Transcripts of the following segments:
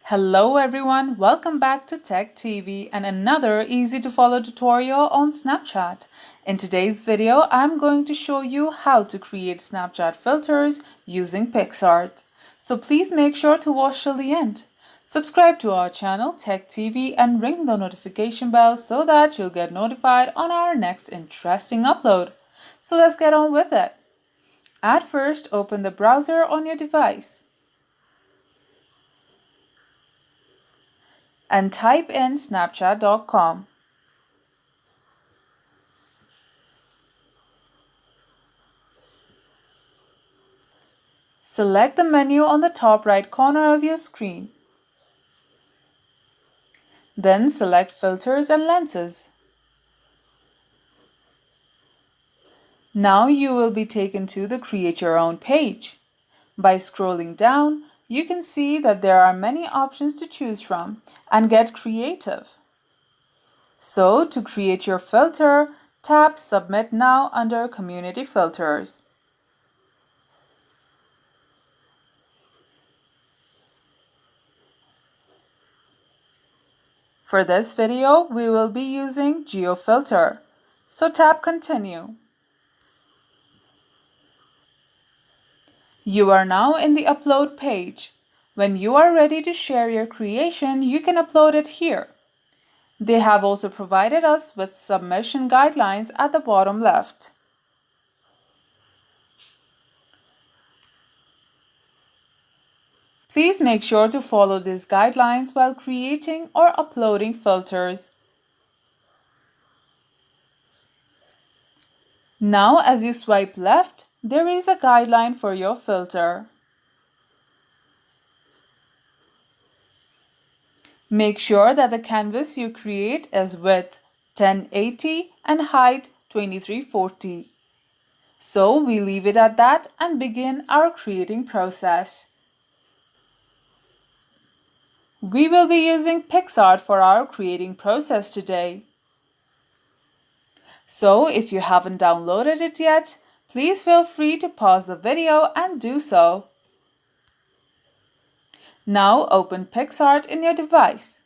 Hello everyone, welcome back to Tech TV and another easy to follow tutorial on Snapchat. In today's video, I'm going to show you how to create Snapchat filters using PicsArt. So please make sure to watch till the end. Subscribe to our channel Tech TV and ring the notification bell so that you'll get notified on our next interesting upload. So let's get on with it. At first, open the browser on your device and type in snapchat.com. Select the menu on the top right corner of your screen. Then select Filters and Lenses. Now you will be taken to the Create Your Own page. By scrolling down, you can see that there are many options to choose from and get creative. So, to create your filter, tap Submit Now under Community Filters. For this video, we will be using GeoFilter. So tap Continue. You are now in the upload page. When you are ready to share your creation, you can upload it here. They have also provided us with submission guidelines at the bottom left. Please make sure to follow these guidelines while creating or uploading filters. Now, as you swipe left, there is a guideline for your filter. Make sure that the canvas you create is width 1080 and height 2340. So we leave it at that and begin our creating process. We will be using PicsArt for our creating process today. So if you haven't downloaded it yet, please feel free to pause the video and do so. Now open PicsArt in your device.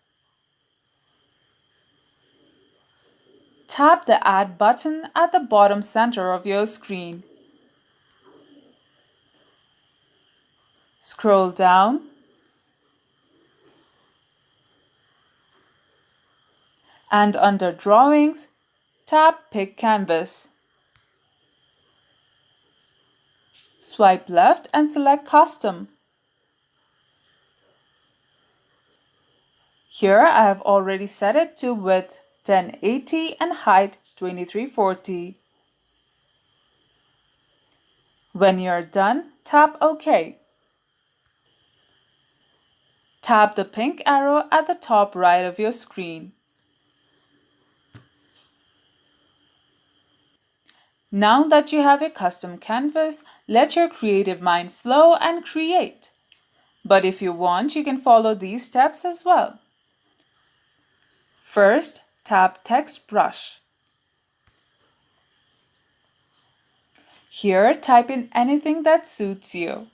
Tap the Add button at the bottom center of your screen. Scroll down and under Drawings, tap Pick Canvas. Swipe left and select Custom. Here I have already set it to width 1080 and height 2340. When you're done, tap OK. Tap the pink arrow at the top right of your screen. Now that you have a custom canvas, let your creative mind flow and create. But if you want, you can follow these steps as well. First, tap Text Brush. Here, type in anything that suits you.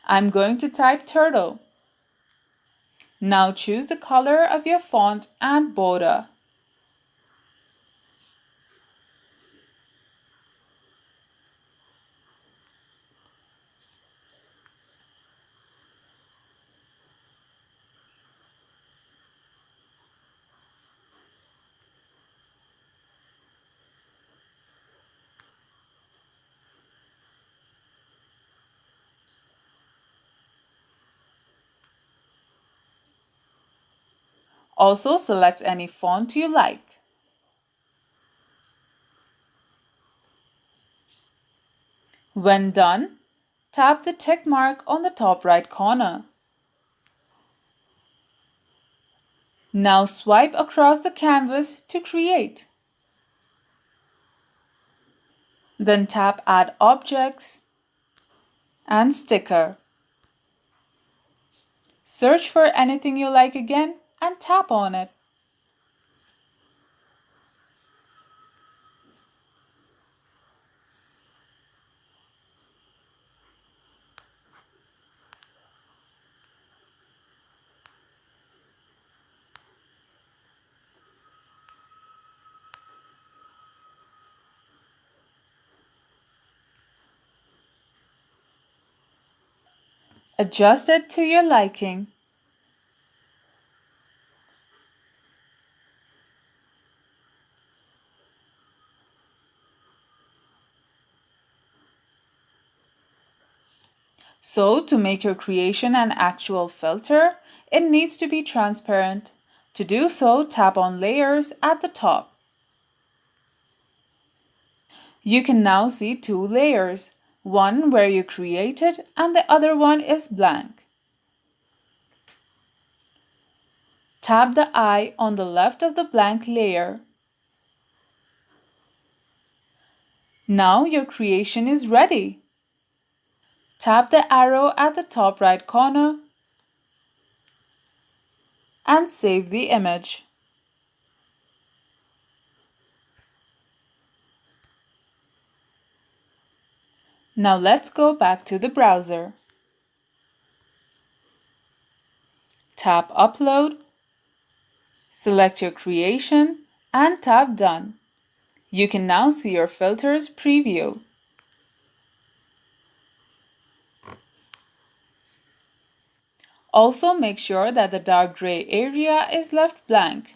I'm going to type turtle. Now choose the color of your font and border. Also select any font you like. When done, tap the tick mark on the top right corner. Now swipe across the canvas to create. Then tap Add Objects and Sticker. Search for anything you like again and tap on it. Adjust it to your liking. So, to make your creation an actual filter, it needs to be transparent. To do so, tap on Layers at the top. You can now see two layers, one where you created and the other one is blank. Tap the eye on the left of the blank layer. Now your creation is ready. Tap the arrow at the top right corner and save the image. Now let's go back to the browser. Tap Upload, select your creation and tap Done. You can now see your filters preview. Also make sure that the dark gray area is left blank.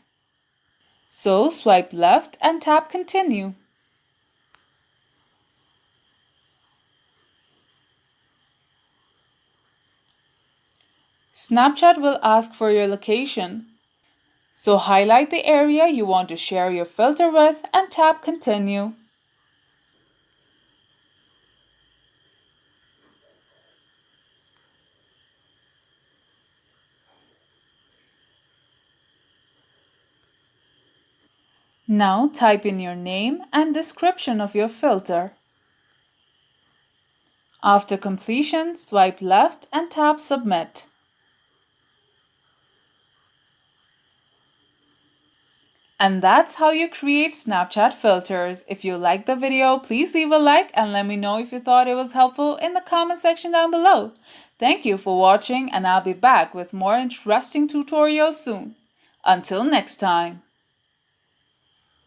So swipe left and tap Continue. Snapchat will ask for your location. So highlight the area you want to share your filter with and tap Continue. Now type in your name and description of your filter. After completion, swipe left and tap Submit. And that's how you create Snapchat filters. If you liked the video, please leave a like and let me know if you thought it was helpful in the comment section down below. Thank you for watching and I'll be back with more interesting tutorials soon. Until next time.